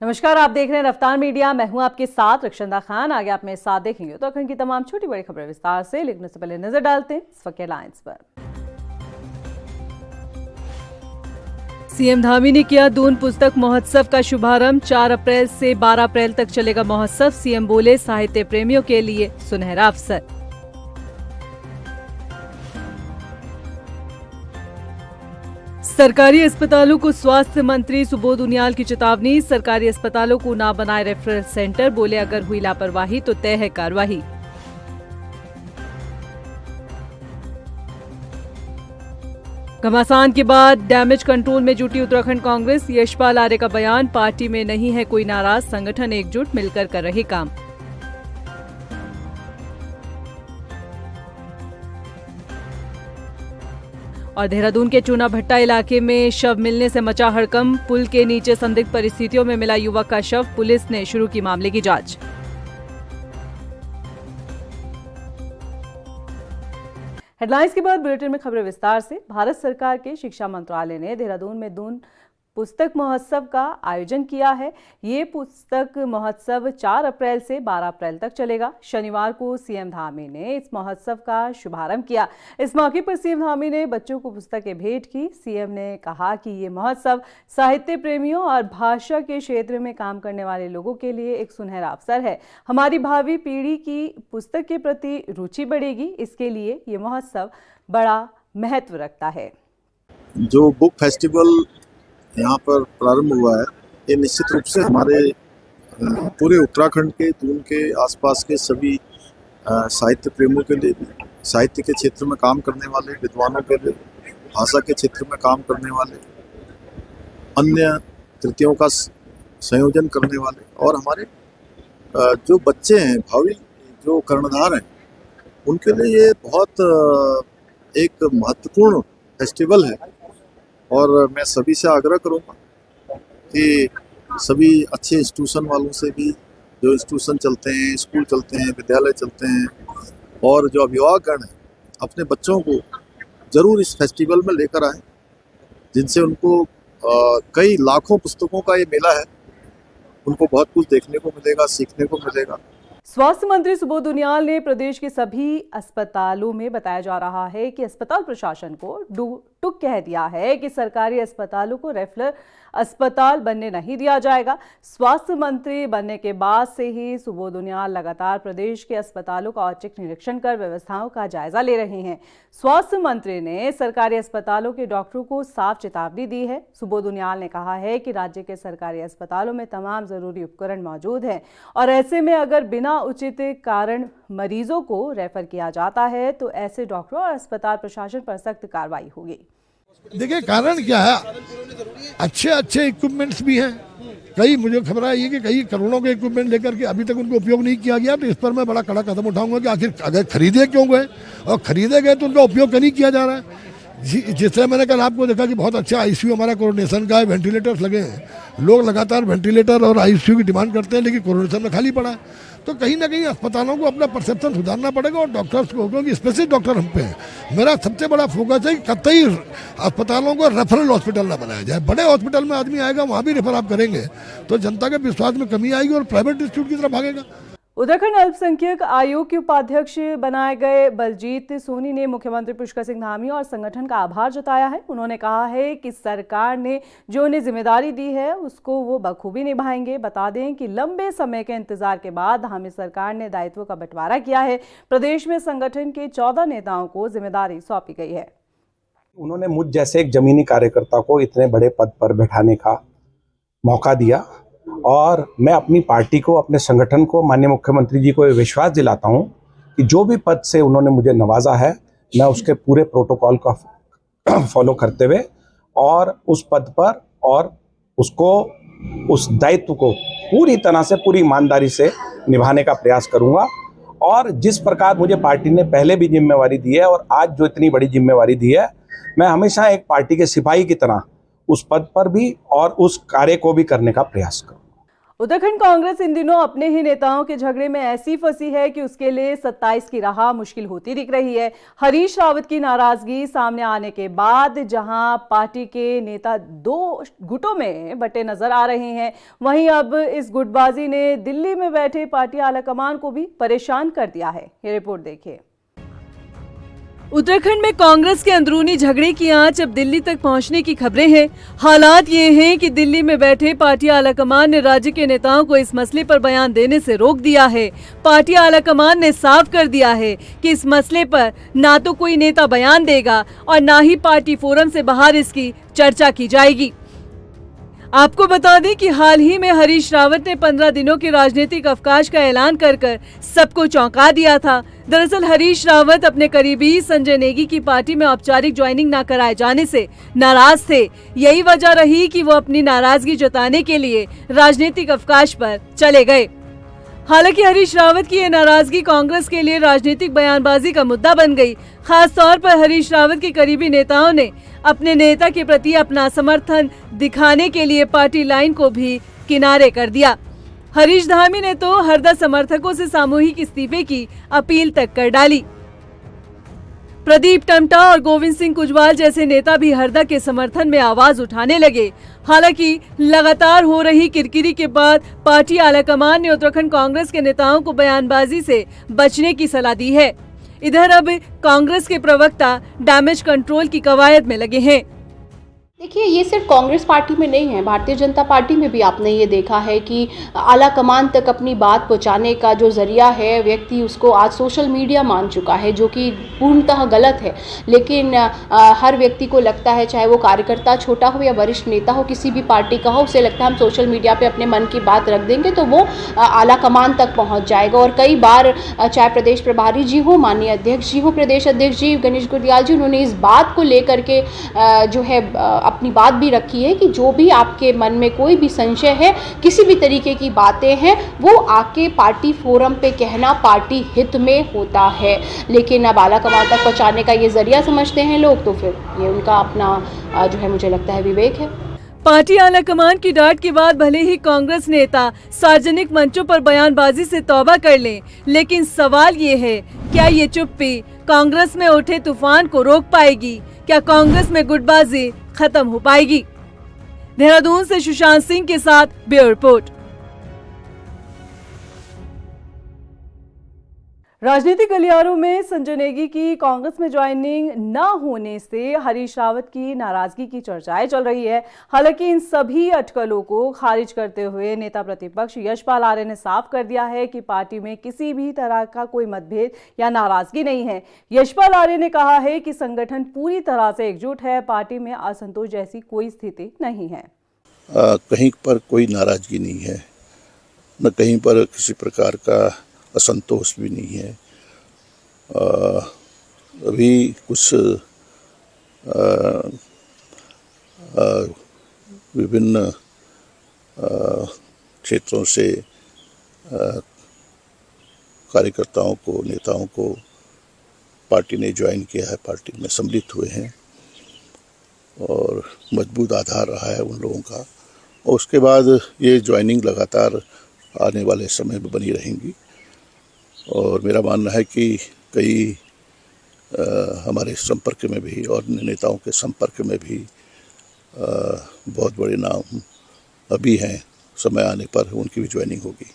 नमस्कार, आप देख रहे हैं रफ्तार मीडिया। मैं हूं आपके साथ रक्षंदा खान। आगे आप मेरे साथ देखेंगे तो अखंड की तमाम छोटी बड़ी खबरें विस्तार से, लेकिन उससे पहले नजर डालते हैं इस वक्त हेडलाइंस पर। सीएम धामी ने किया दून पुस्तक महोत्सव का शुभारंभ। 4 अप्रैल से 12 अप्रैल तक चलेगा महोत्सव। सीएम बोले, साहित्य प्रेमियों के लिए सुनहरा अवसर। सरकारी अस्पतालों को स्वास्थ्य मंत्री सुबोध उनियाल की चेतावनी। सरकारी अस्पतालों को ना बनाए रेफरल सेंटर। बोले, अगर हुई लापरवाही तो तय है कार्रवाई। घमासान के बाद डैमेज कंट्रोल में जुटी उत्तराखंड कांग्रेस। यशपाल आर्य का बयान, पार्टी में नहीं है कोई नाराज, संगठन एकजुट मिलकर कर रहे काम। और देहरादून के चूना भट्टा इलाके में शव मिलने से मचा हड़कंप। पुल के नीचे संदिग्ध परिस्थितियों में मिला युवक का शव। पुलिस ने शुरू की मामले की जांच। हेडलाइंस के बाद बुलेटिन में खबरें विस्तार से। भारत सरकार के शिक्षा मंत्रालय ने देहरादून में दून पुस्तक महोत्सव का आयोजन किया है। ये पुस्तक महोत्सव 4 अप्रैल से 12 अप्रैल तक चलेगा। शनिवार को सीएम धामी ने इस महोत्सव का शुभारंभ किया। इस मौके पर सीएम धामी ने बच्चों को पुस्तकें भेंट की। सीएम ने कहा कि ये महोत्सव साहित्य प्रेमियों और भाषा के क्षेत्र में काम करने वाले लोगों के लिए एक सुनहरा अवसर है। हमारी भावी पीढ़ी की पुस्तक के प्रति रुचि बढ़ेगी, इसके लिए ये महोत्सव बड़ा महत्व रखता है। जो बुक फेस्टिवल यहाँ पर प्रारंभ हुआ है, ये निश्चित रूप से हमारे पूरे उत्तराखंड के, दून के आसपास के सभी साहित्य प्रेमियों के लिए, साहित्य के क्षेत्र में काम करने वाले विद्वानों के लिए, भाषा के क्षेत्र में काम करने वाले, अन्य तृतीयों का संयोजन करने वाले और हमारे जो बच्चे हैं, भावी जो कर्णधार हैं, उनके लिए ये बहुत एक महत्वपूर्ण फेस्टिवल है। और मैं सभी से आग्रह करूँगा कि सभी अच्छे इंस्टीट्यूशन वालों से भी, जो इंस्टीट्यूशन चलते हैं, स्कूल चलते हैं, विद्यालय चलते हैं, और जो अभिभावकगण हैं, अपने बच्चों को ज़रूर इस फेस्टिवल में लेकर आएं, जिनसे उनको कई लाखों पुस्तकों का ये मेला है, उनको बहुत कुछ देखने को मिलेगा, सीखने को मिलेगा। स्वास्थ्य मंत्री सुबोध उनियाल ने प्रदेश के सभी अस्पतालों में बताया जा रहा है कि अस्पताल प्रशासन को टुक कह दिया है कि सरकारी अस्पतालों को रेफरल अस्पताल बनने नहीं दिया जाएगा। स्वास्थ्य मंत्री बनने के बाद से ही सुबोध उनियाल लगातार प्रदेश के अस्पतालों का औचक निरीक्षण कर व्यवस्थाओं का जायजा ले रहे हैं। स्वास्थ्य मंत्री ने सरकारी अस्पतालों के डॉक्टरों को साफ चेतावनी दी है। सुबोध उनियाल ने कहा है कि राज्य के सरकारी अस्पतालों में तमाम जरूरी उपकरण मौजूद हैं और ऐसे में अगर बिना उचित कारण मरीजों को रेफर किया जाता है तो ऐसे डॉक्टरों और अस्पताल प्रशासन पर सख्त कार्रवाई होगी। देखिए, कारण क्या है, अच्छे इक्विपमेंट्स भी हैं। कई, मुझे खबर आई है कि कई करोड़ों के इक्विपमेंट लेकर के अभी तक उनको उपयोग नहीं किया गया। तो इस पर मैं बड़ा कड़ा कदम उठाऊंगा कि आखिर अगर खरीदे क्यों गए, और खरीदे गए तो उनका उपयोग नहीं किया जा रहा है। जिससे मैंने कल आपको देखा कि बहुत अच्छा आईसीयू हमारा कोरोनेशन का है, वेंटिलेटर्स लगे हैं। लोग लगातार वेंटिलेटर और आईसीयू की डिमांड करते हैं, लेकिन कोरोनेशन में खाली पड़ा है। तो कहीं ना कहीं अस्पतालों को अपना परसेप्शन सुधारना पड़ेगा और डॉक्टर्स को, क्योंकि स्पेशलिस्ट डॉक्टर हम पे हैं। मेरा सबसे बड़ा फोकस है कि कतई अस्पतालों को रेफरल हॉस्पिटल ना बनाया जाए। बड़े हॉस्पिटल में आदमी आएगा, वहाँ भी रेफर आप करेंगे तो जनता के विश्वास में कमी आएगी और प्राइवेट इंस्टीट्यूट की तरफ भागेगा। उत्तराखंड अल्पसंख्यक आयोग के उपाध्यक्ष बनाए गए बलजीत सोनी ने मुख्यमंत्री पुष्कर सिंह धामी और संगठन का आभार जताया है। उन्होंने कहा है कि सरकार ने जो उन्हें जिम्मेदारी दी है उसको वो बखूबी निभाएंगे। बता दें कि लंबे समय के इंतजार के बाद धामी सरकार ने दायित्व का बंटवारा किया है। प्रदेश में संगठन के 14 नेताओं को जिम्मेदारी सौंपी गई है। उन्होंने मुझ जैसे एक जमीनी कार्यकर्ता को इतने बड़े पद पर बैठाने का मौका दिया और मैं अपनी पार्टी को, अपने संगठन को, माननीय मुख्यमंत्री जी को ये विश्वास दिलाता हूं कि जो भी पद से उन्होंने मुझे नवाजा है, मैं उसके पूरे प्रोटोकॉल का फॉलो करते हुए और उस पद पर और उसको, उस दायित्व को पूरी तरह से, पूरी ईमानदारी से निभाने का प्रयास करूंगा। और जिस प्रकार मुझे पार्टी ने पहले भी जिम्मेवारी दी है और आज जो इतनी बड़ी जिम्मेवारी दी है, मैं हमेशा एक पार्टी के सिपाही की तरह उस पद पर भी और उस कार्य को भी करने का प्रयास करूं। उत्तराखंड कांग्रेस इन दिनों अपने ही नेताओं के झगड़े में ऐसी फंसी है कि उसके लिए 27 की राह मुश्किल होती दिख रही है। हरीश रावत की नाराजगी सामने आने के बाद जहां पार्टी के नेता दो गुटों में बंटे नजर आ रहे हैं, वहीं अब इस गुटबाजी ने दिल्ली में बैठे पार्टी आलाकमान को भी परेशान कर दिया है। ये रिपोर्ट देखिए। उत्तराखंड में कांग्रेस के अंदरूनी झगड़े की आंच अब दिल्ली तक पहुंचने की खबरें हैं। हालात ये हैं कि दिल्ली में बैठे पार्टी आलाकमान ने राज्य के नेताओं को इस मसले पर बयान देने से रोक दिया है। पार्टी आलाकमान ने साफ कर दिया है कि इस मसले पर ना तो कोई नेता बयान देगा और ना ही पार्टी फोरम से बाहर इसकी चर्चा की जाएगी। आपको बता दें कि हाल ही में हरीश रावत ने 15 दिनों के राजनीतिक अवकाश का ऐलान कर सबको चौंका दिया था। दरअसल हरीश रावत अपने करीबी संजय नेगी की पार्टी में औपचारिक ज्वाइनिंग न कराए जाने से नाराज थे। यही वजह रही कि वो अपनी नाराजगी जताने के लिए राजनीतिक अवकाश पर चले गए। हालांकि हरीश रावत की ये नाराजगी कांग्रेस के लिए राजनीतिक बयानबाजी का मुद्दा बन गई। खास तौर पर हरीश रावत के करीबी नेताओं ने अपने नेता के प्रति अपना समर्थन दिखाने के लिए पार्टी लाइन को भी किनारे कर दिया। हरीश धामी ने तो हरदा समर्थकों से सामूहिक इस्तीफे की अपील तक कर डाली। प्रदीप टमटा और गोविंद सिंह कुजवाल जैसे नेता भी हरदा के समर्थन में आवाज उठाने लगे। हालांकि लगातार हो रही किरकिरी के बाद पार्टी आलाकमान ने उत्तराखंड कांग्रेस के नेताओं को बयानबाजी से बचने की सलाह दी है। इधर अब कांग्रेस के प्रवक्ता डैमेज कंट्रोल की कवायद में लगे हैं। देखिए, ये सिर्फ कांग्रेस पार्टी में नहीं है, भारतीय जनता पार्टी में भी आपने ये देखा है कि आला कमान तक अपनी बात पहुंचाने का जो जरिया है व्यक्ति उसको आज सोशल मीडिया मान चुका है, जो कि पूर्णतः गलत है। लेकिन हर व्यक्ति को लगता है, चाहे वो कार्यकर्ता छोटा हो या वरिष्ठ नेता हो, किसी भी पार्टी का हो, उसे लगता है हम सोशल मीडिया पे अपने मन की बात रख देंगे तो वो आला कमान तक पहुँच जाएगा। और कई बार चाहे प्रदेश प्रभारी जी हो, माननीय अध्यक्ष जी हो, प्रदेश अध्यक्ष जी गणेश गुर्दियाल जी, उन्होंने इस बात को लेकर के जो है अपनी बात भी रखी है कि जो भी आपके मन में कोई भी संशय है, किसी भी तरीके की बातें हैं, वो आके पार्टी फोरम पे कहना पार्टी हित में होता है। लेकिन अब आला कमान तक पहुंचाने का ये जरिया समझते हैं लोग, तो फिर ये उनका अपना जो है मुझे लगता है विवेक है। पार्टी आलाकमान की डांट के बाद भले ही कांग्रेस नेता सार्वजनिक मंचों पर बयानबाजी से तौबा कर लें, लेकिन सवाल ये है, क्या ये चुप्पी कांग्रेस में उठे तूफान को रोक पाएगी? क्या कांग्रेस में गुटबाजी खत्म हो पाएगी? देहरादून से सुशांत सिंह के साथ ब्यूरो रिपोर्ट। राजनीतिक गलियारों में संजय नेगी की कांग्रेस में ज्वाइनिंग न होने से हरीश रावत की नाराजगी की चर्चाएं चल रही है। हालांकि इन सभी अटकलों को खारिज करते हुए नेता प्रतिपक्ष यशपाल आर्य ने साफ कर दिया है कि पार्टी में किसी भी तरह का कोई मतभेद या नाराजगी नहीं है। यशपाल आर्य ने कहा है कि संगठन पूरी तरह से एकजुट है, पार्टी में असंतोष जैसी कोई स्थिति नहीं है। कहीं पर कोई नाराजगी नहीं है, न कहीं पर किसी प्रकार का असंतोष भी नहीं है। अभी कुछ विभिन्न क्षेत्रों से कार्यकर्ताओं को, नेताओं को पार्टी ने ज्वाइन किया है, पार्टी में सम्मिलित हुए हैं और मजबूत आधार रहा है उन लोगों का। और उसके बाद ये ज्वाइनिंग लगातार आने वाले समय में बनी रहेंगी। और मेरा मानना है कि कई हमारे संपर्क में भी और नेताओं के संपर्क में भी बहुत बड़े नाम अभी हैं, समय आने पर उनकी भी ज्वाइनिंग होगी।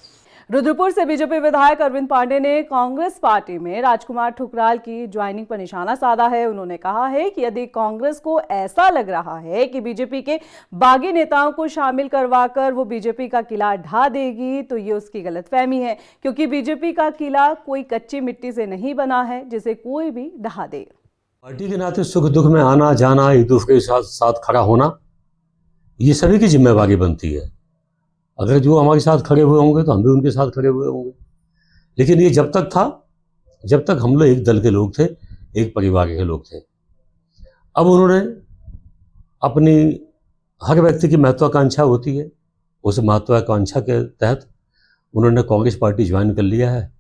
रुद्रपुर से बीजेपी विधायक अरविंद पांडे ने कांग्रेस पार्टी में राजकुमार ठुकराल की ज्वाइनिंग पर निशाना साधा है। उन्होंने कहा है कि यदि कांग्रेस को ऐसा लग रहा है कि बीजेपी के बागी नेताओं को शामिल करवाकर वो बीजेपी का किला ढा देगी, तो ये उसकी गलतफहमी है, क्योंकि बीजेपी का किला कोई कच्ची मिट्टी से नहीं बना है जिसे कोई भी ढहा दे। पार्टी के नाते सुख दुख में आना जाना, एक दूसरे के साथ खड़ा होना, ये सभी की जिम्मेवारी बनती है। अगर जो हमारे साथ खड़े हुए होंगे तो हम भी उनके साथ खड़े हुए होंगे। लेकिन ये जब तक था, जब तक हम लोग एक दल के लोग थे, एक परिवार के लोग थे। अब उन्होंने अपनी, हर व्यक्ति की महत्वाकांक्षा होती है, उस महत्वाकांक्षा के तहत उन्होंने कांग्रेस पार्टी ज्वाइन कर लिया है,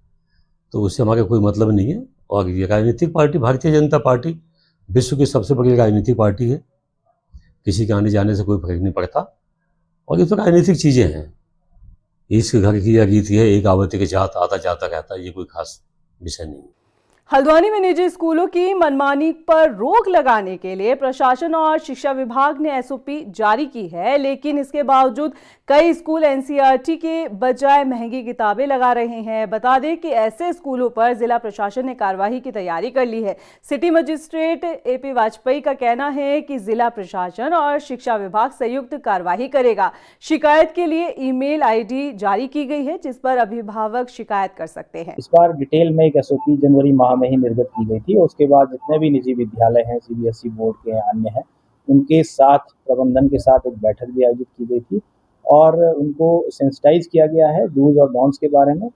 तो उससे हमारा कोई मतलब नहीं है। और ये राजनीतिक पार्टी, भारतीय जनता पार्टी विश्व की सबसे बड़ी राजनीतिक पार्टी है, किसी के आने जाने से कोई फर्क नहीं पड़ता। और ये तो राजनीतिक चीज़ें हैं, इसके घर की यह रीति है, एक आवती के जात आता जाता रहता है, ये कोई खास विषय नहीं। हल्द्वानी में निजी स्कूलों की मनमानी पर रोक लगाने के लिए प्रशासन और शिक्षा विभाग ने एसओपी जारी की है, लेकिन इसके बावजूद कई स्कूल एनसीईआरटी के बजाय महंगी किताबें लगा रहे हैं। बता दें कि ऐसे स्कूलों पर जिला प्रशासन ने कार्रवाई की तैयारी कर ली है। सिटी मजिस्ट्रेट एपी वाजपेयी का कहना है कि जिला प्रशासन और शिक्षा विभाग संयुक्त कार्रवाई करेगा। शिकायत के लिए ईमेल आईडी जारी की गई है, जिस पर अभिभावक शिकायत कर सकते हैं। इस बार डिटेल में एक एसओपी जनवरी माह में ही निर्गत की गई थी। उसके बाद जितने भी निजी विद्यालय हैं, सीबीएसई बोर्ड के अन्य हैं, उनके साथ प्रबंधन के साथ एक बैठक भी आयोजित की गई थी और उनको सेंसिटाइज किया गया है डूज और डॉन्ट्स के बारे में।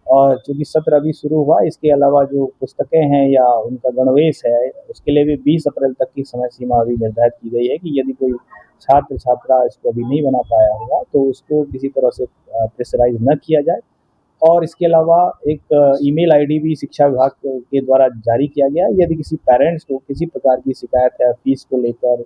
और चूँकि सत्र अभी शुरू हुआ, इसके अलावा जो पुस्तकें हैं या उनका गणवेश है, उसके लिए भी 20 अप्रैल तक की समय सीमा अभी निर्धारित की गई है कि यदि कोई छात्र छात्रा इसको अभी नहीं बना पाया होगा तो उसको किसी तरह से प्रेशराइज न किया जाए। और इसके अलावा एक ईमेल आईडी भी शिक्षा विभाग के द्वारा जारी किया गया है। यदि किसी पेरेंट्स को किसी प्रकार की शिकायत है फीस को लेकर,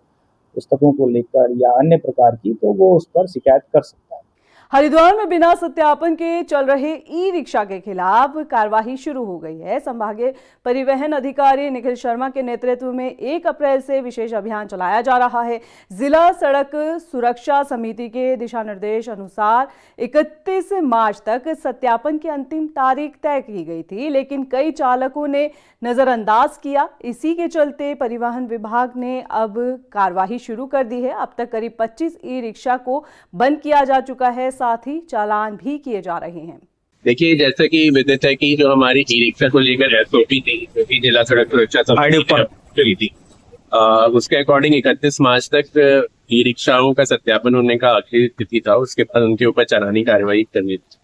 पुस्तकों को लेकर या अन्य प्रकार की, तो वो उस पर शिकायत कर सकता है। हरिद्वार में बिना सत्यापन के चल रहे ई रिक्शा के खिलाफ कार्यवाही शुरू हो गई है। संभागीय परिवहन अधिकारी निखिल शर्मा के नेतृत्व में 1 अप्रैल से विशेष अभियान चलाया जा रहा है। जिला सड़क सुरक्षा समिति के दिशा निर्देश अनुसार 31 मार्च तक सत्यापन की अंतिम तारीख तय की गई थी, लेकिन कई चालकों ने नजरअंदाज किया। इसी के चलते परिवहन विभाग ने अब कार्यवाही शुरू कर दी है। अब तक करीब 25 ई रिक्शा को बंद किया जा चुका है, साथ ही चालान भी किए जा रहे हैं। देखिए, जैसा कि विदित है कि जो हमारी ई रिक्शा को लेकर एसओपी थी, जो कि जिला सड़क सुरक्षा समिति थी, उसके अकॉर्डिंग 31 मार्च तक ई रिक्शाओं का सत्यापन होने का आखिरी तिथि था। उसके बाद उनके ऊपर चालानी कार्रवाई करनी थी।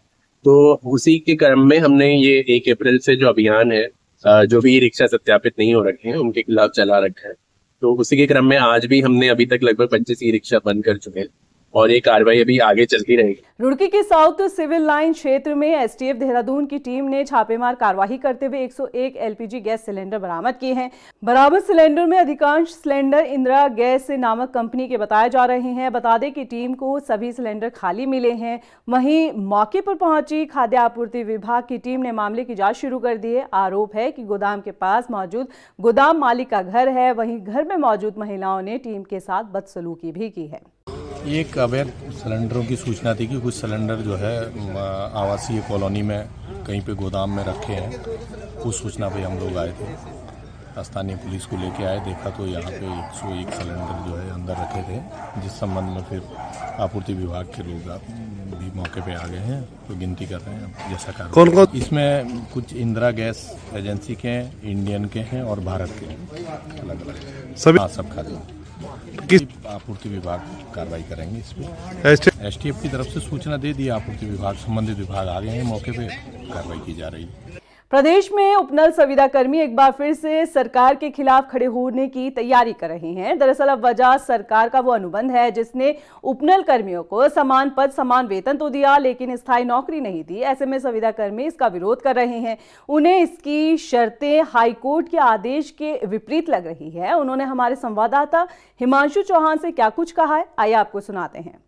तो उसी के क्रम में हमने ये 1 अप्रैल से जो अभियान है, जो भी ई रिक्शा सत्यापित नहीं हो रखे हैं उनके खिलाफ चला रखा है। तो उसी के क्रम में आज भी हमने अभी तक लगभग 25 ई रिक्शा बंद कर चुके हैं और ये कार्रवाई अभी आगे चलती रहेगी। रुड़की के साउथ सिविल लाइन क्षेत्र में एसटीएफ देहरादून की टीम ने छापेमार कार्रवाई करते हुए 101 एलपीजी गैस सिलेंडर बरामद किए हैं। बरामद सिलेंडर में अधिकांश सिलेंडर इंदिरा गैस नामक कंपनी के बताए जा रहे हैं। बता दें कि टीम को सभी सिलेंडर खाली मिले हैं। वहीं मौके पर पहुंची खाद्य आपूर्ति विभाग की टीम ने मामले की जांच शुरू कर दी है। आरोप है कि गोदाम के पास मौजूद गोदाम मालिक का घर है। वहीं घर में मौजूद महिलाओं ने टीम के साथ बदसलूकी भी की है। ये एक अवैध सिलेंडरों की सूचना थी कि कुछ सिलेंडर जो है आवासीय कॉलोनी में कहीं पे गोदाम में रखे हैं। उस सूचना पे हम लोग आए थे, स्थानीय पुलिस को लेके आए, देखा तो यहाँ पे 101 सिलेंडर जो है अंदर रखे थे, जिस संबंध में फिर आपूर्ति विभाग के लोग भी मौके पे आ गए हैं, तो गिनती कर रहे हैं जैसा कार्य। कौन इसमें कुछ इंदिरा गैस एजेंसी के हैं, इंडियन के हैं और भारत के हैं, अलग अलग सब खाते हैं। किस आपूर्ति विभाग कार्रवाई करेंगे इसमें। एसटीएफ की तरफ से सूचना दे दी, आपूर्ति विभाग संबंधित विभाग आ गए हैं मौके पे, कार्रवाई की जा रही है। प्रदेश में उपनल संविदा कर्मी एक बार फिर से सरकार के खिलाफ खड़े होने की तैयारी कर रहे हैं। दरअसल अब वजह सरकार का वो अनुबंध है जिसने उपनल कर्मियों को समान पद समान वेतन तो दिया, लेकिन स्थायी नौकरी नहीं दी। ऐसे में संविदा कर्मी इसका विरोध कर रहे हैं। उन्हें इसकी शर्तें हाईकोर्ट के आदेश के विपरीत लग रही है। उन्होंने हमारे संवाददाता हिमांशु चौहान से क्या कुछ कहा है, आइए आपको सुनाते हैं।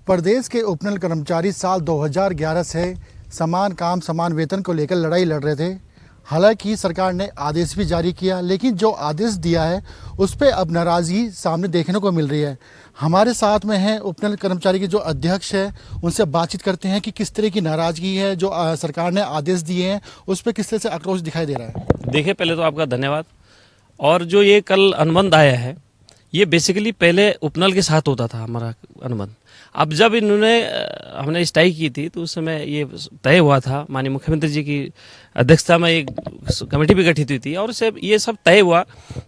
प्रदेश के उपनल कर्मचारी साल 2011 से समान काम समान वेतन को लेकर लड़ाई लड़ रहे थे। हालांकि सरकार ने आदेश भी जारी किया, लेकिन जो आदेश दिया है उस पर अब नाराज़गी सामने देखने को मिल रही है। हमारे साथ में हैं उपनल कर्मचारी के जो अध्यक्ष है, उनसे बातचीत करते हैं कि किस तरह की नाराज़गी है, जो सरकार ने आदेश दिए हैं उस पर किस तरह से आक्रोश दिखाई दे रहा है। देखिए, पहले तो आपका धन्यवाद। और जो ये कल अनुबंध आया है, ये बेसिकली पहले उपनल के साथ होता था हमारा अनुबंध। अब जब हमने स्ट्राइक की थी तो उस समय ये तय हुआ था, माननीय मुख्यमंत्री जी की अध्यक्षता में एक कमेटी भी गठित हुई थी और ये सब तय हुआ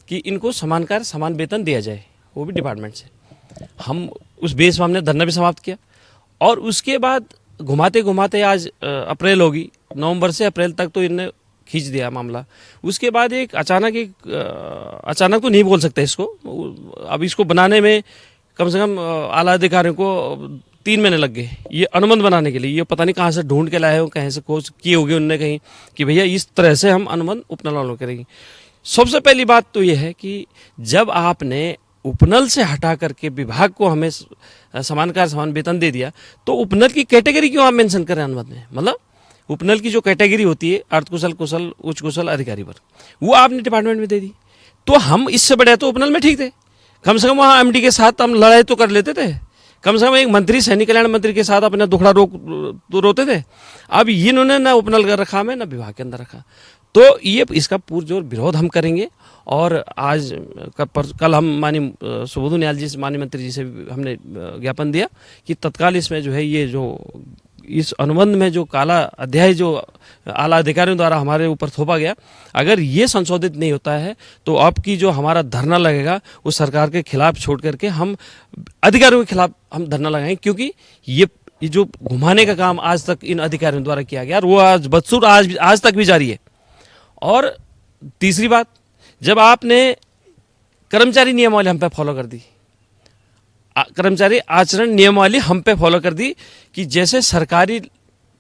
कि इनको समान कार्य समान वेतन दिया जाए, वो भी डिपार्टमेंट से। हम उस बेस में हमने धरना भी समाप्त किया और उसके बाद घुमाते घुमाते आज अप्रैल होगी, नवंबर से अप्रैल तक तो इन्हें खींच दिया मामला। उसके बाद अचानक तो नहीं बोल सकते इसको, अब इसको बनाने में कम से कम आला अधिकारियों को 3 महीने लग गए ये अनुबंध बनाने के लिए। ये पता नहीं कहाँ से ढूंढ के लाए हो, कहीं से खोज किए होंगे उनने कहीं कि भैया इस तरह से हम अनुबंध उपनल वालों करेंगे। सबसे पहली बात तो ये है कि जब आपने उपनल से हटा करके विभाग को हमें समान कार्य समान वेतन दे दिया, तो उपनल की कैटेगरी क्यों आप मेंशन करें अनुबंध में? मतलब उपनल की जो कैटेगरी होती है अर्धकुशल, कुशल, उच्च कुशल अधिकारी पर, वो आपने डिपार्टमेंट में दे दी। तो हम इससे बड़े तो उपनल में ठीक थे, कम से कम वहाँ एमडी के साथ हम लड़ाई तो कर लेते थे, कम से कम एक मंत्री सैनिक कल्याण मंत्री के साथ अपना दुखड़ा रोते थे। अब इन्होंने ना उपनल का रखा हमें, ना विभाग के अंदर रखा। तो ये इसका पुरजोर विरोध हम करेंगे। और आज कल हम माननीय सुबोध उनियाल जी से, माननीय मंत्री जी से हमने ज्ञापन दिया कि तत्काल इसमें जो है ये जो इस अनुबंध में जो काला अध्याय जो आला अधिकारियों द्वारा हमारे ऊपर थोपा गया, अगर ये संशोधित नहीं होता है तो अब की जो हमारा धरना लगेगा वो सरकार के खिलाफ छोड़ करके हम अधिकारियों के खिलाफ हम धरना लगाएंगे। क्योंकि ये जो घुमाने का काम आज तक इन अधिकारियों द्वारा किया गया, और वो आज बदसूर आज तक भी जारी है। और तीसरी बात, जब आपने कर्मचारी नियमावली हम पे फॉलो कर दी, कर्मचारी आचरण नियमावली हम पे फॉलो कर दी कि जैसे सरकारी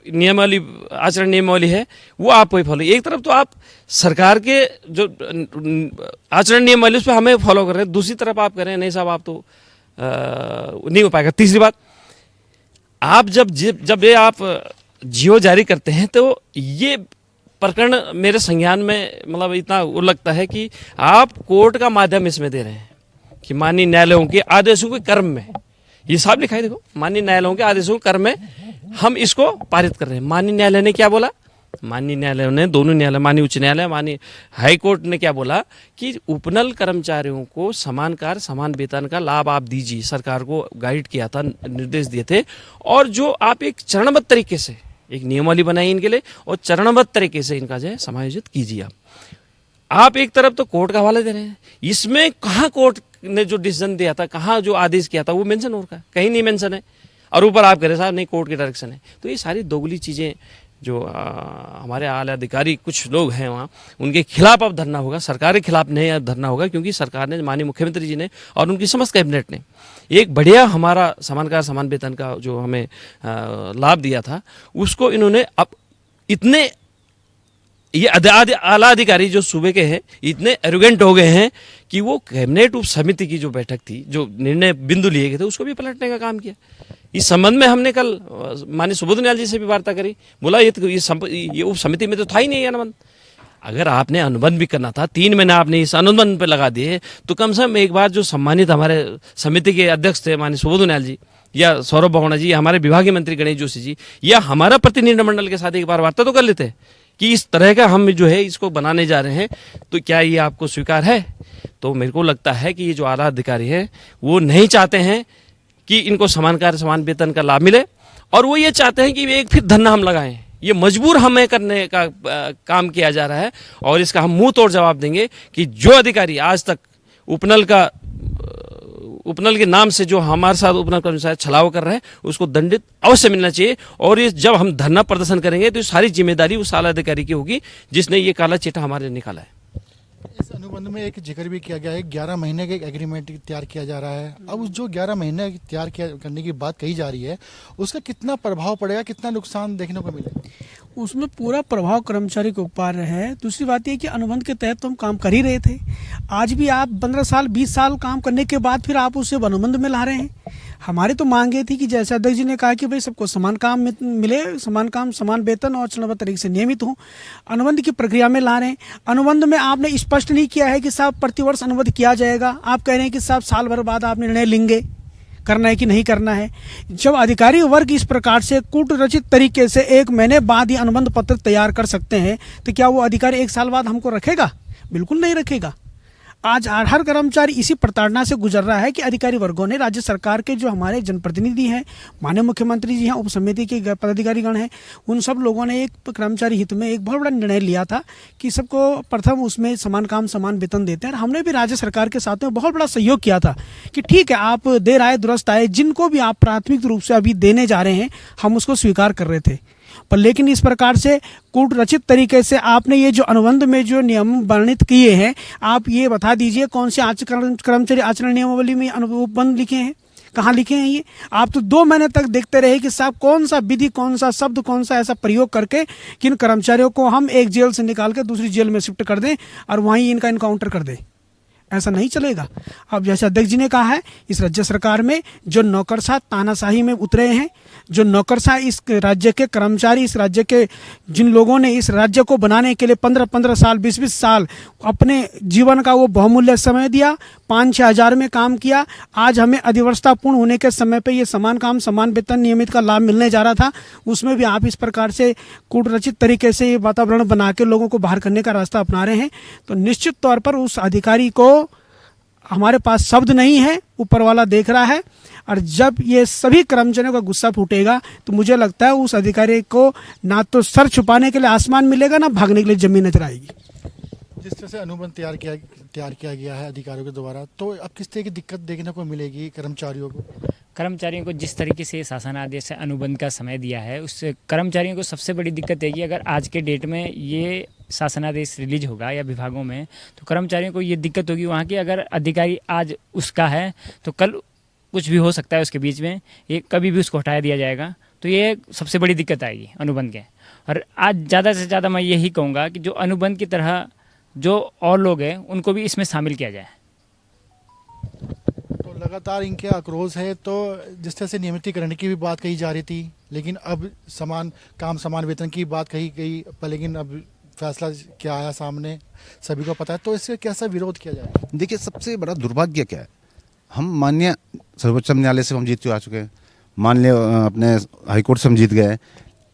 नियमावली आचरण नियमावली है वो आप वही फॉलो। एक तरफ तो आप सरकार के जो आचरण नियमावली उस पर हमें फॉलो कर रहे हैं, दूसरी तरफ आप कह रहे हैं नहीं साहब आप तो नहीं हो पाएगा। तीसरी बात, आप जब ये आप जियो जारी करते हैं तो ये प्रकरण मेरे संज्ञान में मतलब इतना वो लगता है कि आप कोर्ट का माध्यम इसमें दे रहे हैं कि माननीय न्यायालयों के आदेशों के कर्म में, ये साहब लिखा है देखो, माननीय न्यायालयों के आदेशों के कर्म में हम इसको पारित कर रहे हैं। माननीय न्यायालय ने क्या बोला? माननीय न्यायालय ने, दोनों न्यायालय, माननीय उच्च न्यायालय, माननीय हाई कोर्ट ने क्या बोला कि उपनल कर्मचारियों को समान कार्य समान वेतन का लाभ आप दीजिए। सरकार को गाइड किया था, निर्देश दिए थे, और जो आप एक चरणबद्ध तरीके से एक नियमावली बनाई इनके लिए और चरणबद्ध तरीके से इनका जो है समायोजित कीजिए। आप एक तरफ तो कोर्ट का हवाला दे रहे हैं, इसमें कहाँ कोर्ट ने जो डिसीजन दिया था, कहाँ जो आदेश किया था वो मेंशन हो रहा है, कहीं नहीं मेंशन है, और ऊपर आप कह रहे साहब नहीं कोर्ट की डायरेक्शन है। तो ये सारी दोगली चीज़ें जो हमारे आला अधिकारी कुछ लोग हैं वहाँ, उनके खिलाफ अब धरना होगा, सरकार के खिलाफ नहीं अब धरना होगा। क्योंकि सरकार ने, माननीय मुख्यमंत्री जी ने और उनकी समस्त कैबिनेट ने एक बढ़िया हमारा समान कार्य समान वेतन का जो हमें लाभ दिया था, उसको इन्होंने अब इतने ये आला अधिकारी जो सूबे के हैं इतने एरोगेंट हो गए हैं कि वो कैबिनेट उप समिति की जो बैठक थी, जो निर्णय बिंदु लिए गए थे, उसको भी पलटने का काम किया। इस संबंध में हमने कल माननीय सुबोध उनियाल जी से भी वार्ता करी, बोला ये उप समिति में तो था ही नहीं अनुबंध। अगर आपने अनुबंध भी करना था, 3 महीने आपने इस अनुबंध पे लगा दिए, तो कम से कम एक बार जो सम्मानित हमारे समिति के अध्यक्ष थे माननीय सुबोध उनियाल जी या सौरभ बहुगुणा जी, हमारे विभागीय मंत्री गणेश जोशी जी, या हमारा प्रतिनिधिमंडल के साथ एक बार वार्ता तो कर लेते कि इस तरह का हम जो है इसको बनाने जा रहे हैं, तो क्या ये आपको स्वीकार है? तो मेरे को लगता है कि ये जो आला अधिकारी है वो नहीं चाहते हैं कि इनको समान कार्य समान वेतन का लाभ मिले, और वो ये चाहते हैं कि एक फिर धरना हम लगाएं। ये मजबूर हमें करने का काम किया जा रहा है, और इसका हम मुंह तोड़ जवाब देंगे कि जो अधिकारी आज तक उपनल के नाम से जो हमारे साथ उपनल कर्मचारी छलावा कर रहे हैं उसको दंडित अवश्य मिलना चाहिए। और ये जब हम धरना प्रदर्शन करेंगे तो सारी जिम्मेदारी उस आला अधिकारी की होगी जिसने ये काला चिट्ठा हमारे निकाला है। इस अनुबंध में एक जिक्र भी किया गया है, 11 महीने का एक एग्रीमेंट तैयार किया जा रहा है। अब उस जो 11 महीने तैयार करने की बात कही जा रही है, उसका कितना प्रभाव पड़ेगा, कितना नुकसान देखने को मिलेगा? उसमें पूरा प्रभाव कर्मचारी के ऊपर है। दूसरी बात यह कि अनुबंध के तहत तो हम काम कर ही रहे थे। आज भी आप 15 साल 20 साल काम करने के बाद फिर आप उसे अनुबंध में ला रहे हैं। हमारी तो मांगे थी कि जैसे अध्यक्ष जी ने कहा कि भाई सबको समान काम मिले, समान काम समान वेतन और चरणबद्ध तरीके से नियमित हो, अनुबंध की प्रक्रिया में ला रहे हैं। अनुबंध में आपने स्पष्ट नहीं किया है कि साहब प्रतिवर्ष अनुबंध किया जाएगा, आप कह रहे हैं कि साहब साल भर बाद आप निर्णय लेंगे करना है कि नहीं करना है। जब अधिकारी वर्ग इस प्रकार से कूट रचित तरीके से 1 महीने बाद ही अनुबंध पत्र तैयार कर सकते हैं, तो क्या वो अधिकारी 1 साल बाद हमको रखेगा? बिल्कुल नहीं रखेगा। आज हर कर्मचारी इसी प्रताड़ना से गुजर रहा है कि अधिकारी वर्गों ने, राज्य सरकार के जो हमारे जनप्रतिनिधि हैं, माननीय मुख्यमंत्री जी हैं, उप समिति के पदाधिकारीगण हैं, उन सब लोगों ने एक कर्मचारी हित में एक बहुत बड़ा निर्णय लिया था कि सबको प्रथम उसमें समान काम समान वेतन देते हैं। और हमने भी राज्य सरकार के साथ में बहुत बड़ा सहयोग किया था कि ठीक है आप देर आए दुरुस्त आए, जिनको भी आप प्राथमिक रूप से अभी देने जा रहे हैं हम उसको स्वीकार कर रहे थे। पर लेकिन इस प्रकार से कूट रचित तरीके से आपने ये जो अनुबंध में जो नियम वर्णित किए हैं, आप ये बता दीजिए कौन से कर्मचारी आचरण नियमावली में अनुबंध लिखे हैं, कहाँ लिखे हैं ये? आप तो 2 महीने तक देखते रहे कि साहब कौन सा विधि, कौन सा शब्द, कौन सा ऐसा प्रयोग करके किन कर्मचारियों को हम एक जेल से निकाल कर दूसरी जेल में शिफ्ट कर दें और वहीं इनका इनकाउंटर कर दें। ऐसा नहीं चलेगा। अब जैसे अध्यक्ष जी ने कहा है, इस राज्य सरकार में जो नौकरशाह तानाशाही में उतरे हैं, जो नौकरशाह इस राज्य के कर्मचारी, इस राज्य के जिन लोगों ने इस राज्य को बनाने के लिए 15-15 साल 20-20 साल अपने जीवन का वो बहुमूल्य समय दिया, 5-6 हज़ार में काम किया, आज हमें अधिवर्षता पूर्ण होने के समय पे ये समान काम समान वेतन नियमित का लाभ मिलने जा रहा था, उसमें भी आप इस प्रकार से कूटरचित तरीके से ये वातावरण बना के लोगों को बाहर करने का रास्ता अपना रहे हैं। तो निश्चित तौर पर उस अधिकारी को, हमारे पास शब्द नहीं है, ऊपर वाला देख रहा है, और जब ये सभी कर्मचारियों का गुस्सा फूटेगा तो मुझे लगता है उस अधिकारी को ना तो सर छुपाने के लिए आसमान मिलेगा, ना भागने के लिए जमीन नजर आएगी। जिस तरह से अनुबंध तैयार किया गया है अधिकारियों के द्वारा, तो अब किस तरह की दिक्कत देखने को मिलेगी कर्मचारियों को? कर्मचारियों को जिस तरीके से शासन आदेश से अनुबंध का समय दिया है, उससे कर्मचारियों को सबसे बड़ी दिक्कत है कि अगर आज के डेट में ये शासनादेश रिलीज होगा या विभागों में, तो कर्मचारियों को ये दिक्कत होगी वहाँ की, अगर अधिकारी आज उसका है तो कल कुछ भी हो सकता है उसके बीच में, ये कभी भी उसको हटाया दिया जाएगा। तो ये सबसे बड़ी दिक्कत आएगी अनुबंध के। और आज ज़्यादा से ज़्यादा मैं यही कहूँगा कि जो अनुबंध की तरह जो और लोग हैं उनको भी इसमें शामिल किया जाए। तो लगातार इनके आक्रोश है, तो जिस तरह से नियमितीकरण की भी बात कही जा रही थी, लेकिन अब समान काम समान वेतन की बात कही गई, लेकिन अब फैसला क्या आया सामने सभी को पता है, तो इससे कैसा विरोध किया जाए? देखिए, सबसे बड़ा दुर्भाग्य क्या है, हम माननीय सर्वोच्च न्यायालय से हम जीत आ चुके हैं, मान लिया अपने हाई कोर्ट से हम जीत गए।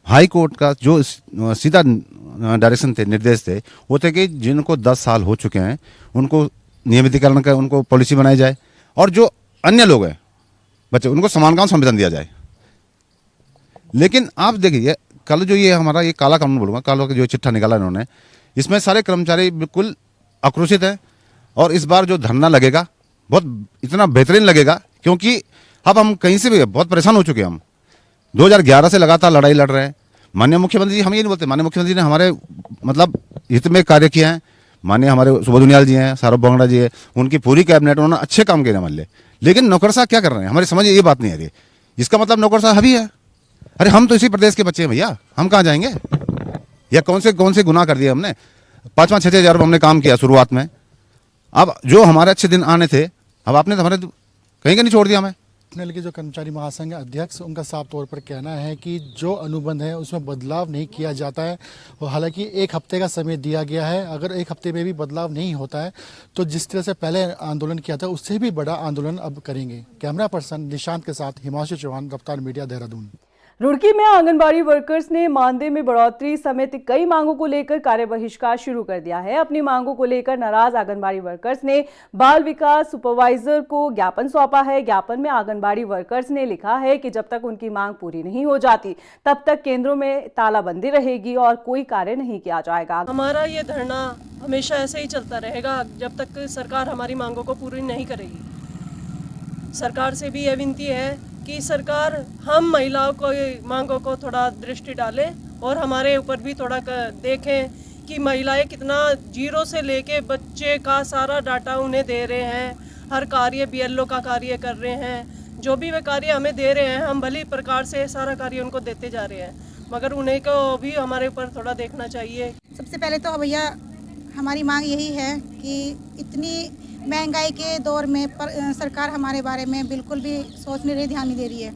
हाई कोर्ट का जो सीधा डायरेक्शन थे, निर्देश थे, वो थे कि जिनको 10 साल हो चुके हैं उनको नियमितीकरण का उनको पॉलिसी बनाई जाए, और जो अन्य लोग हैं बच्चे उनको समान काम संविधान दिया जाए। लेकिन आप देखिए, कल जो ये हमारा ये काला कानून बोलूँगा, काला का जो चिट्ठा निकाला इन्होंने, इसमें सारे कर्मचारी बिल्कुल आक्रोशित हैं। और इस बार जो धरना लगेगा बहुत इतना बेहतरीन लगेगा, क्योंकि अब हम कहीं से भी बहुत परेशान हो चुके हैं। हम 2011 से लगातार लड़ाई लड़ रहे हैं। माननीय मुख्यमंत्री जी, हम ये नहीं बोलते, माननीय मुख्यमंत्री ने हमारे मतलब हित में कार्य किया है। माननीय हमारे सुबोध उनियाल जी हैं, सौरभ बोंगड़ा जी है, उनकी पूरी कैबिनेट, उन्होंने अच्छे काम किए मान ले। लेकिन नौकरशाह क्या कर रहे हैं, हमारी समझ ये बात नहीं आ रही। इसका मतलब नौकरशाह भी है। अरे हम तो इसी प्रदेश के बच्चे हैं भैया, हम कहाँ जाएंगे? या कौन से गुनाह कर दिए हमने? 5-5, 6-6 हज़ार हमने काम किया शुरुआत में। अब जो हमारे अच्छे दिन आने थे, अब आपने तो हमारे कहीं का नहीं छोड़ दिया हमें। नेशनल के जो कर्मचारी महासंघ अध्यक्ष, उनका साफ तौर पर कहना है कि जो अनुबंध है उसमें बदलाव नहीं किया जाता है। और हालांकि 1 हफ्ते का समय दिया गया है, अगर 1 हफ्ते में भी बदलाव नहीं होता है तो जिस तरह से पहले आंदोलन किया था उससे भी बड़ा आंदोलन अब करेंगे। कैमरा पर्सन निशांत के साथ हिमांशु चौहान, रफ्तार मीडिया, देहरादून। रुड़की में आंगनबाड़ी वर्कर्स ने मानदेय में बढ़ोतरी समेत कई मांगों को लेकर कार्य बहिष्कार शुरू कर दिया है। अपनी मांगों को लेकर नाराज आंगनबाड़ी वर्कर्स ने बाल विकास सुपरवाइजर को ज्ञापन सौंपा है। ज्ञापन में आंगनबाड़ी वर्कर्स ने लिखा है कि जब तक उनकी मांग पूरी नहीं हो जाती तब तक केंद्रों में तालाबंदी रहेगी और कोई कार्य नहीं किया जाएगा। हमारा ये धरना हमेशा ऐसे ही चलता रहेगा जब तक सरकार हमारी मांगों को पूरी नहीं करेगी। सरकार से भी यह विनती है कि सरकार हम महिलाओं को मांगों को थोड़ा दृष्टि डाले और हमारे ऊपर भी थोड़ा देखें कि महिलाएं कितना जीरो से लेके बच्चे का सारा डाटा उन्हें दे रहे हैं। हर कार्य बीएलओ का कार्य कर रहे हैं, जो भी वे कार्य हमें दे रहे हैं हम भली प्रकार से सारा कार्य उनको देते जा रहे हैं, मगर उन्हें को भी हमारे ऊपर थोड़ा देखना चाहिए। सबसे पहले तो भैया हमारी मांग यही है कि इतनी महंगाई के दौर में सरकार हमारे बारे में बिल्कुल भी सोच नहीं रही, ध्यान नहीं दे रही है।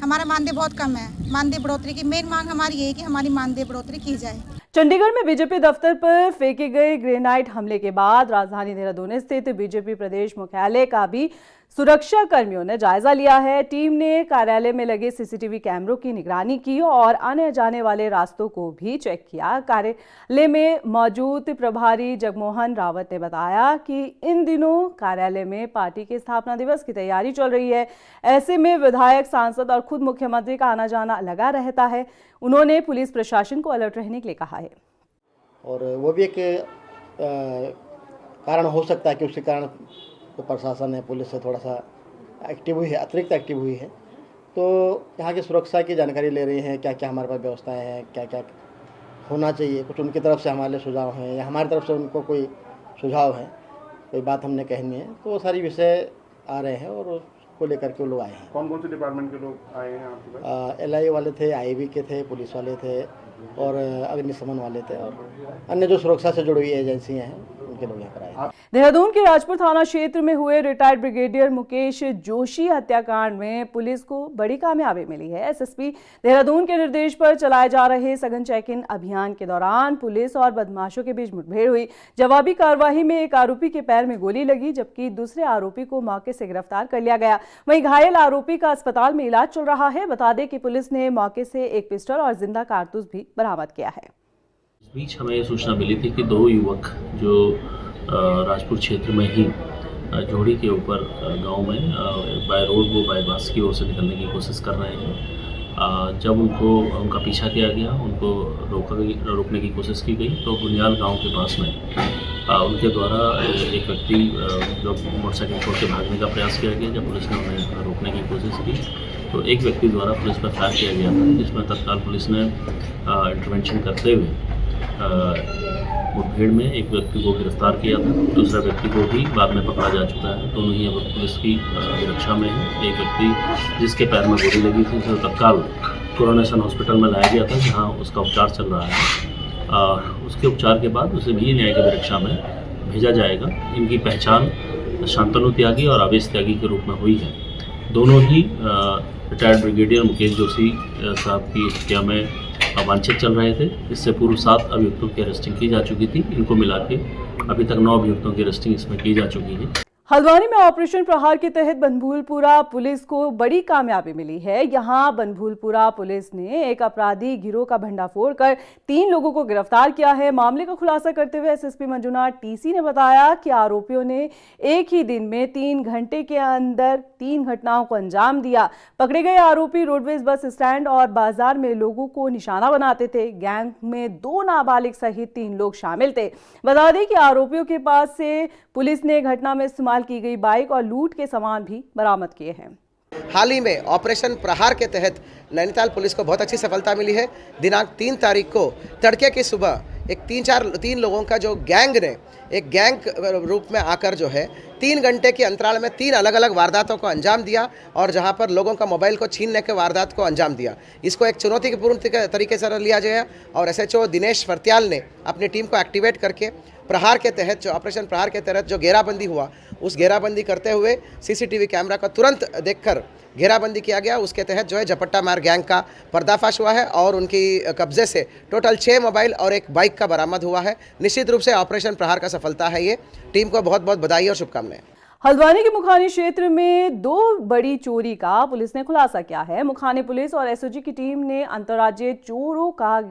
हमारा मानदेय बहुत कम है, मानदेय बढ़ोतरी की मेन मांग हमारी यही कि हमारी मानदेय बढ़ोतरी की जाए। चंडीगढ़ में बीजेपी दफ्तर पर फेंके गए ग्रेनाइट हमले के बाद राजधानी देहरादून स्थित बीजेपी प्रदेश मुख्यालय का भी सुरक्षा कर्मियों ने जायजा लिया है। टीम ने कार्यालय में लगे सीसीटीवी कैमरों की निगरानी की और आने जाने वाले रास्तों को भी चेक किया। कार्यालय में मौजूद प्रभारी जगमोहन रावत ने बताया कि इन दिनों कार्यालय में पार्टी के स्थापना दिवस की तैयारी चल रही है। ऐसे में विधायक, सांसद और खुद मुख्यमंत्री का आना जाना लगा रहता है। उन्होंने पुलिस प्रशासन को अलर्ट रहने के लिए कहा है। और वो भी एक कारण हो सकता है कि उसके कारण तो प्रशासन है, पुलिस से थोड़ा सा एक्टिव हुई है, अतिरिक्त एक्टिव हुई है। तो यहाँ की सुरक्षा की जानकारी ले रही हैं, क्या क्या हमारे पास व्यवस्थाएं हैं, क्या क्या होना चाहिए। कुछ उनकी तरफ से हमारे लिए सुझाव हैं या हमारी तरफ से उनको कोई सुझाव है, कोई बात हमने कहनी है, तो वो सारी विषय आ रहे हैं और उसको लेकर के लोग आए हैं। कौन कौन से डिपार्टमेंट के लोग आए हैं आपके पास? LI वाले थे, IB के थे, पुलिस वाले थे और अग्निशमन वाले थे और अन्य जो सुरक्षा से जुड़ी हुई एजेंसियाँ हैं उनके लोग यहाँ पर आए। देहरादून के राजपुर थाना क्षेत्र में हुए रिटायर्ड ब्रिगेडियर मुकेश जोशी हत्याकांड में पुलिस को बड़ी कामयाबी मिली है। एसएसपी देहरादून के निर्देश पर चलाए जा रहे सघन चेक इन अभियान के दौरान पुलिस और बदमाशों के बीच मुठभेड़ हुई। जवाबी कार्रवाई में एक आरोपी के पैर में गोली लगी, जबकि दूसरे आरोपी को मौके से गिरफ्तार कर लिया गया। वहीं घायल आरोपी का अस्पताल में इलाज चल रहा है। बता दें कि पुलिस ने मौके से एक पिस्टल और जिंदा कारतूस भी बरामद किया है। इस बीच हमें ये सूचना मिली थी कि 2 युवक जो राजपुर क्षेत्र में ही जोड़ी के ऊपर गांव में बाय रोड वो बाईपास की ओर से निकलने की कोशिश कर रहे हैं। जब उनका पीछा किया गया, उनको रोकने की कोशिश की गई, तो बुनियाल गांव के पास में उनके द्वारा एक व्यक्ति जो मोटरसाइकिल छोड़ के भागने का प्रयास किया गया। जब पुलिस ने उन्हें रोकने की कोशिश की तो एक व्यक्ति द्वारा पुलिस पर फायर किया गया था, जिसमें तत्काल पुलिस ने इंटरवेंशन करते हुए मुठभेड़ में एक व्यक्ति को गिरफ्तार किया था। दूसरा व्यक्ति को भी बाद में पकड़ा जा चुका है। दोनों ही अब पुलिस की सुरक्षा में है। एक व्यक्ति जिसके पैर में गोली लगी थी उसे तत्काल कोरोनेशन हॉस्पिटल में लाया गया था, जहां उसका उपचार चल रहा है। उसके उपचार के बाद उसे भी न्यायिक अभिरक्षा में भेजा जाएगा। इनकी पहचान शांतनु त्यागी और आवेश त्यागी के रूप में हुई है। दोनों ही रिटायर्ड ब्रिगेडियर मुकेश जोशी साहब की हत्या में वांछित चल रहे थे। इससे पूर्व 7 अभियुक्तों की अरेस्टिंग की जा चुकी थी। इनको मिला के अभी तक 9 अभियुक्तों की अरेस्टिंग इसमें की जा चुकी है। हल्द्वानी में ऑपरेशन प्रहार के तहत बनभूलपुरा पुलिस को बड़ी कामयाबी मिली है। यहां बनभूलपुरा पुलिस ने एक अपराधी गिरोह का भंडाफोड़ कर 3 लोगों को गिरफ्तार किया है। मामले का खुलासा करते हुए एसएसपी मंजुनाथ टीसी ने बताया कि आरोपियों ने एक ही दिन में 3 घंटे के अंदर 3 घटनाओं को अंजाम दिया। पकड़े गए आरोपी रोडवेज बस स्टैंड और बाजार में लोगों को निशाना बनाते थे। गैंग में 2 नाबालिग सहित 3 लोग शामिल थे। बता दें कि आरोपियों के पास से पुलिस ने घटना में इस्तेमाल की गई बाइक और लूट के सामान भी बरामद किए हैं। हाल ही में ऑपरेशन प्रहार के तहत नैनीताल पुलिस को बहुत अच्छी सफलता मिली है। दिनांक 3 तारीख को तड़के की सुबह एक 3 लोगों का जो गैंग ने एक गैंग रूप में आकर जो है 3 घंटे के अंतराल में 3 अलग अलग वारदातों को अंजाम दिया और जहां पर लोगों का मोबाइल को छीनने के वारदात को अंजाम दिया। इसको एक चुनौतीपूर्ण तरीके से लिया गया और एसएचओ दिनेश फर्त्याल ने अपनी टीम को एक्टिवेट करके प्रहार के तहत जो ऑपरेशन प्रहार के तहत जो घेराबंदी हुआ, उस घेराबंदी करते हुए सीसीटीवी कैमरा का तुरंत देखकर घेराबंदी किया गया। उसके तहत जो है झपट्टा मार गैंग का पर्दाफाश हुआ है और उनकी कब्जे से टोटल 6 मोबाइल और एक बाइक का बरामद हुआ है। निश्चित रूप से ऑपरेशन प्रहार का सफलता है ये। टीम को बहुत बहुत बधाई और शुभकामनाएं। हल्द्वानी के मुखानी क्षेत्र में 2 बड़ी चोरी का पुलिस ने खुलासा किया है। मुखानी पुलिस और एसओजी की टीम ने अंतर्राज्यीय चोरों का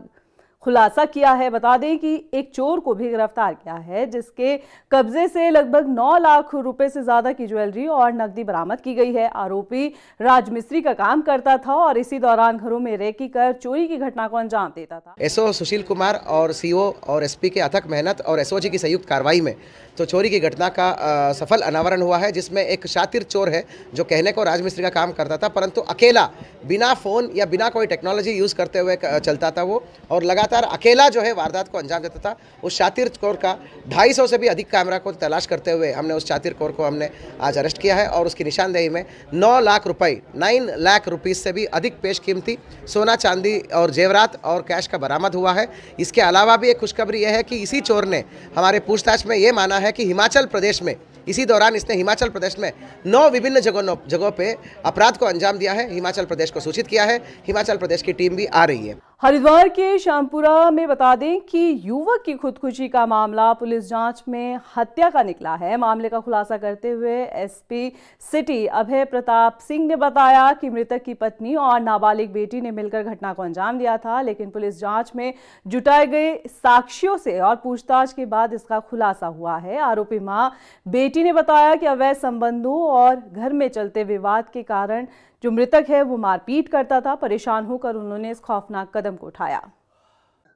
खुलासा किया है। बता दें कि एक चोर को भी गिरफ्तार किया है, जिसके कब्जे से लगभग 9 लाख रुपए से ज्यादा की ज्वेलरी और नकदी बरामद की गई है। आरोपी राजमिस्त्री का काम करता था और इसी दौरान घरों में रेकी कर चोरी की घटना को अंजाम देता था। एसओ सुशील कुमार और सीओ और एसपी के अथक मेहनत और एसओजी की संयुक्त कार्रवाई में तो चोरी की घटना का सफल अनावरण हुआ है, जिसमें एक शातिर चोर है जो कहने को राजमिस्त्री का काम करता था, परंतु अकेला बिना फ़ोन या बिना कोई टेक्नोलॉजी यूज़ करते हुए चलता था वो, और लगातार अकेला जो है वारदात को अंजाम देता था। उस शातिर चोर का 250 से भी अधिक कैमरा को तलाश करते हुए हमने उस शातिर चोर को हमने आज अरेस्ट किया है और उसकी निशानदेही में 9 लाख रुपये 9 लाख रुपीज़ से भी अधिक पेशकीमती सोना, चांदी और जेवरात और कैश का बरामद हुआ है। इसके अलावा भी एक खुशखबरी यह है कि इसी चोर ने हमारे पूछताछ में ये माना है कि हिमाचल प्रदेश में इसी दौरान इसने हिमाचल प्रदेश में 9 विभिन्न जगहों पे अपराध को अंजाम दिया है। हिमाचल प्रदेश को सूचित किया है। हिमाचल प्रदेश की टीम भी आ रही है। हरिद्वार के श्यामपुरा में बता दें कि युवक की खुदकुशी का मामला पुलिस जांच में हत्या का निकला है। मामले का खुलासा करते हुए एसपी सिटी अभय प्रताप सिंह ने बताया कि मृतक की पत्नी और नाबालिग बेटी ने मिलकर घटना को अंजाम दिया था, लेकिन पुलिस जांच में जुटाए गए साक्ष्यों से और पूछताछ के बाद इसका खुलासा हुआ है। आरोपी मां बेटी ने बताया कि अवैध संबंधों और घर में चलते विवाद के कारण जो मृतक है वो मारपीट करता था। परेशान होकर उन्होंने इस खौफनाक कदम को उठाया।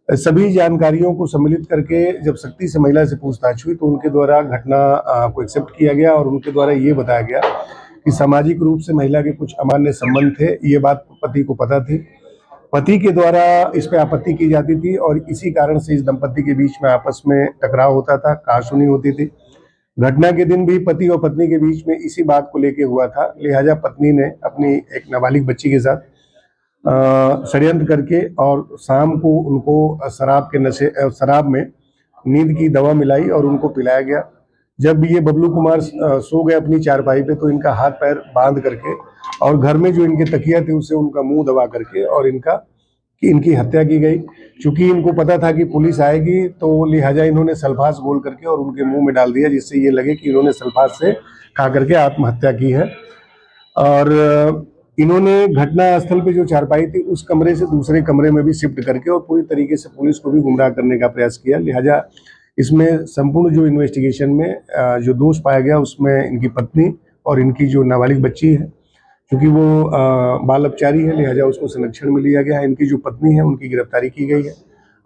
सभी जानकारियों को सम्मिलित करके जब सख्ती से महिला से पूछताछ हुई तो उनके द्वारा घटना को एक्सेप्ट किया गया और उनके द्वारा ये बताया गया कि सामाजिक रूप से महिला के कुछ अमान्य संबंध थे। ये बात पति को पता थी। पति के द्वारा इस पे आपत्ति की जाती थी और इसी कारण से इस दंपति के बीच में आपस में टकराव होता था, कहासुनी होती थी। घटना के दिन भी पति और पत्नी के बीच में इसी बात को लेके हुआ था। लिहाजा पत्नी ने अपनी एक नाबालिग बच्ची के साथ षड्यंत्र करके और शाम को उनको शराब में नींद की दवा मिलाई और उनको पिलाया गया। जब ये बबलू कुमार सो गए अपनी चारपाई पे तो इनका हाथ पैर बांध करके और घर में जो इनके तकिया थे उससे उनका मुंह दबा करके और इनकी हत्या की गई। चूंकि इनको पता था कि पुलिस आएगी तो लिहाजा इन्होंने सल्फास बोल करके और उनके मुंह में डाल दिया, जिससे ये लगे कि इन्होंने सल्फास से खा करके आत्महत्या की है। और इन्होंने घटना स्थल पे जो चारपाई थी उस कमरे से दूसरे कमरे में भी शिफ्ट करके और पूरी तरीके से पुलिस को भी गुमराह करने का प्रयास किया। लिहाजा इसमें संपूर्ण जो इन्वेस्टिगेशन में जो दोष पाया गया उसमें इनकी पत्नी और इनकी जो नाबालिग बच्ची है, क्योंकि वो बाल अपचारी है, लिहाजा उसको संरक्षण में लिया गया है। इनकी जो पत्नी है उनकी गिरफ्तारी की गई है।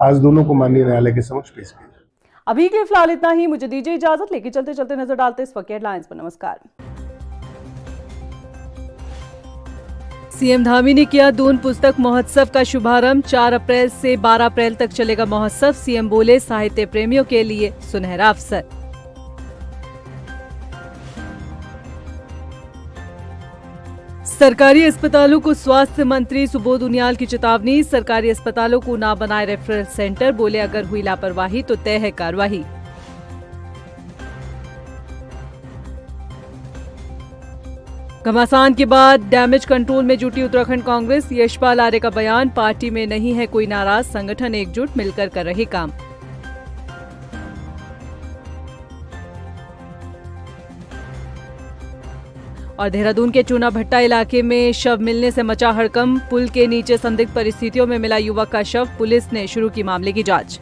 आज दोनों को माननीय न्यायालय के समक्ष पेश किया। अभी के लिए फिलहाल इतना ही, मुझे दीजिए इजाजत। लेके चलते चलते नजर डालते इस वक्त हेडलाइंस पर। नमस्कार। सीएम धामी ने किया दून पुस्तक महोत्सव का शुभारंभ। 4 अप्रैल से 12 अप्रैल तक चलेगा महोत्सव। सीएम बोले साहित्य प्रेमियों के लिए सुनहरा अवसर। सरकारी अस्पतालों को स्वास्थ्य मंत्री सुबोध उनियाल की चेतावनी। सरकारी अस्पतालों को ना बनाए रेफरल सेंटर, बोले अगर हुई लापरवाही तो तय है कार्रवाई। घमासान के बाद डैमेज कंट्रोल में जुटी उत्तराखंड कांग्रेस। यशपाल आर्य का बयान, पार्टी में नहीं है कोई नाराज, संगठन एकजुट मिलकर कर रहे काम। और देहरादून के चूना भट्टा इलाके में शव मिलने से मचा हड़कंप। पुल के नीचे संदिग्ध परिस्थितियों में मिला युवक का शव, पुलिस ने शुरू की मामले की जांच।